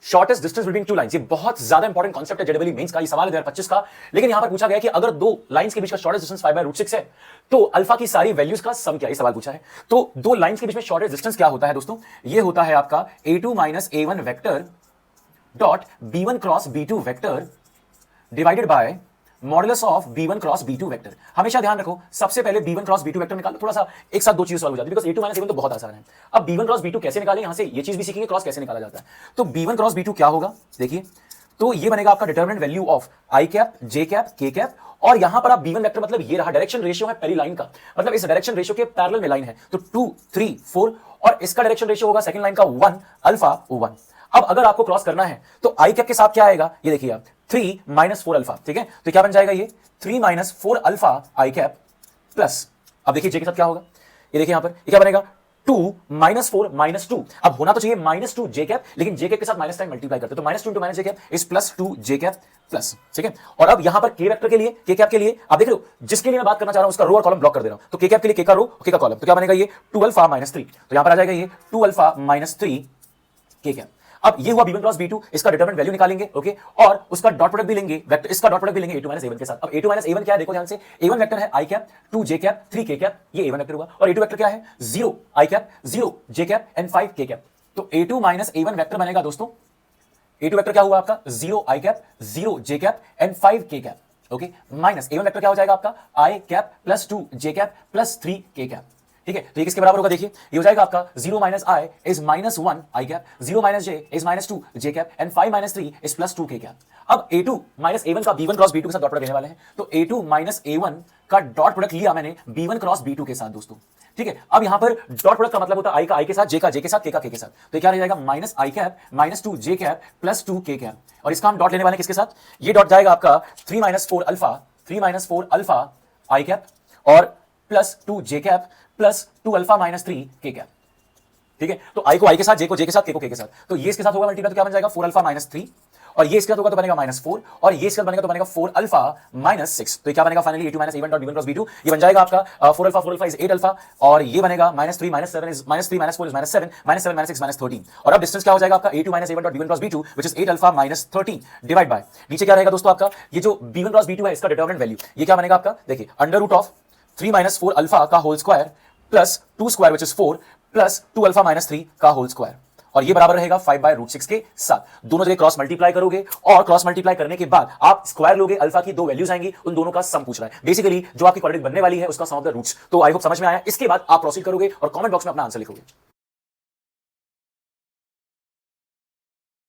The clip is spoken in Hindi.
Shortest distance between two lines. ये बहुत ज्यादा इंपॉर्टेंट कॉन्सेप्ट है जेडब्ल्यू मेंस का, ये सवाल है 2025 का। लेकिन यहां पर पूछा गया कि अगर दो लाइंस के बीच का शॉर्टेस्ट डिस्टेंस 5/√6 है तो अल्फा की सारी वैल्यूज का सम क्या है, ये सवाल पूछा है। तो दो लाइंस के बीच में शॉर्टेस्ट डिस्टेंस क्या होता है दोस्तों, ये होता है आपका a2 - a1 vector dot b1 cross b2 vector divided by modulus of b1 cross b2 vector. हमेशा ध्यान रखो, सबसे पहले b1 क्रॉस b2 वेक्टर निकालो, थोड़ा सा एक साथ दो चीज सॉल्व हो जाती है, बिकॉज़ a2 - a1 तो बहुत आसान है। अब b1 क्रॉस b2 कैसे निकालें, यहां से ये चीज भी सीखेंगे क्रॉस कैसे निकाला जाता है। तो b1 क्रॉस b2 क्या होगा, देखिए, तो ये बनेगा आपका determinant value of i cap, j cap, k cap, और यहां पर आप b1 वेक्टर मतलब ये रहा, डायरेक्शन रेशियो है पहली लाइन का, मतलब इस डायरेक्शन रेशियो के पैरेलल में लाइन है, तो 2 3 4, और इसका डायरेक्शन रेशियो होगा सेकंड लाइन का 1 अल्फा O1। अब अगर आपको क्रॉस करना है तो i कैप के साथ क्या आएगा, ये देखिए आप 3 - 4 अल्फा, ठीक है, तो क्या बन जाएगा ये 3 - 4 अल्फा i कैप प्लस, अब देखिए j के साथ क्या होगा, ये देखिए यहां पर ये क्या बनेगा 2 - 4 - 2, अब होना तो चाहिए -2 j कैप, लेकिन j कैप के साथ माइनस टाइम मल्टीप्लाई करते, तो -2 × -j cap is +2 j cap plus, ठीक है। और अब यहां पर k वेक्टर के लिए, k कैप के लिए आप देख रहे हो, जिसके लिए मैं बात करना चाह रहा हूं उसका रो और कॉलम ब्लॉक कर दे रहा हूं, तो k कैप के लिए k का रो, k का कॉलम, तो क्या बनेगा ये 2 अल्फा - 3, तो यहां पर आ जाएगा ये 2 अल्फा - 3 k कैप। अब ये हुआ b1 क्रॉस b2, इसका डिटरमिनेंट वैल्यू निकालेंगे, ओके, और उसका डॉट प्रोडक्ट भी लेंगे, वेक्टर इसका डॉट प्रोडक्ट भी लेंगे a2 - a1 के साथ। अब a2 - a1 क्या है, देखो ध्यान से, a1 वेक्टर है i cap, 2 j cap, 3 k cap, ये a1 वेक्टर हुआ, और a2 वेक्टर क्या है 0 i cap, 0 j cap and 5 k cap. तो a2 - a1 वेक्टर बनेगा दोस्तों, a2 वेक्टर क्या हुआ आपका 0 i cap, 0 j cap and 5 k cap, okay, minus a1 vector क्या हो जाएगा आपका i cap plus 2 j cap plus 3 k cap, ठीक है। तो ये किसके बराबर होगा, देखिए ये हो जाएगा आपका 0 - i is -1 i cap, 0 - j is -2 j cap and 5 - 3 is +2 k cap. अब a2 - a1 का b1 क्रॉस b2 के साथ डॉट प्रोडक्ट लेने वाले हैं, तो a2 - a1 का डॉट प्रोडक्ट लिया मैंने b1 क्रॉस b2 के साथ दोस्तों, ठीक है। अब यहां पर डॉट प्रोडक्ट का मतलब होता है i का i के साथ, j का j के साथ, k का k के साथ, तो क्या रह जाएगा -i cap -2 j cap +2 k cap, और इसका हम डॉट लेने वाले हैं किसके साथ, ये डॉट जाएगा आपका 3 - 4 अल्फा, 3 - 4 अल्फा i कैप और +2 j cap plus 2 alpha - 3 k cap, ठीक है। तो i को i के साथ, j को j के साथ, k को k के साथ, तो ये इसके साथ होगा मल्टीप्लाई, तो क्या बन जाएगा 4 अल्फा - 3, और ये इसके साथ होगा तो बनेगा -4, और ये इसके साथ बनेगा तो बनेगा 4 अल्फा -6, तो ये क्या बनेगा finally a2 - a1 dot b1 cross b2, ये बन जाएगा आपका 4 अल्फा इज 8 अल्फा, और ये बनेगा -3 - 7 इज -3 - 4 इज -7 -7 - 6 -13, और अब डिस्टेंस क्या हो जाएगा आपका a2 - a1 dot b1 cross b2 which is 8 alpha -13 divide by, नीचे क्या रहेगा दोस्तों आपका, ये जो b1 क्रॉस b2 है इसका डिटरमिनेंट वैल्यू, ये क्या बनेगा आपका, देखिए √ 3 - 4 अल्फा का whole square plus 2 square which is 4 plus 2 alpha -3 का होल स्क्वायर, और ये बराबर रहेगा 5/√6 के साथ। दोनों जगह क्रॉस मल्टीप्लाई करोगे, और क्रॉस मल्टीप्लाई करने के बाद आप स्क्वायर लोगे, अल्फा की दो वैल्यूज आएंगी, उन दोनों का सम पूछ रहा है, बेसिकली जो आपकी क्वाड्रेटिक बनने वाली है उसका सम ऑफ द रूट्स। तो आई होप समझ में आया, इसके बाद आप प्रोसीड करोगे और कमेंट बॉक्स में अपना आंसर लिखोगे।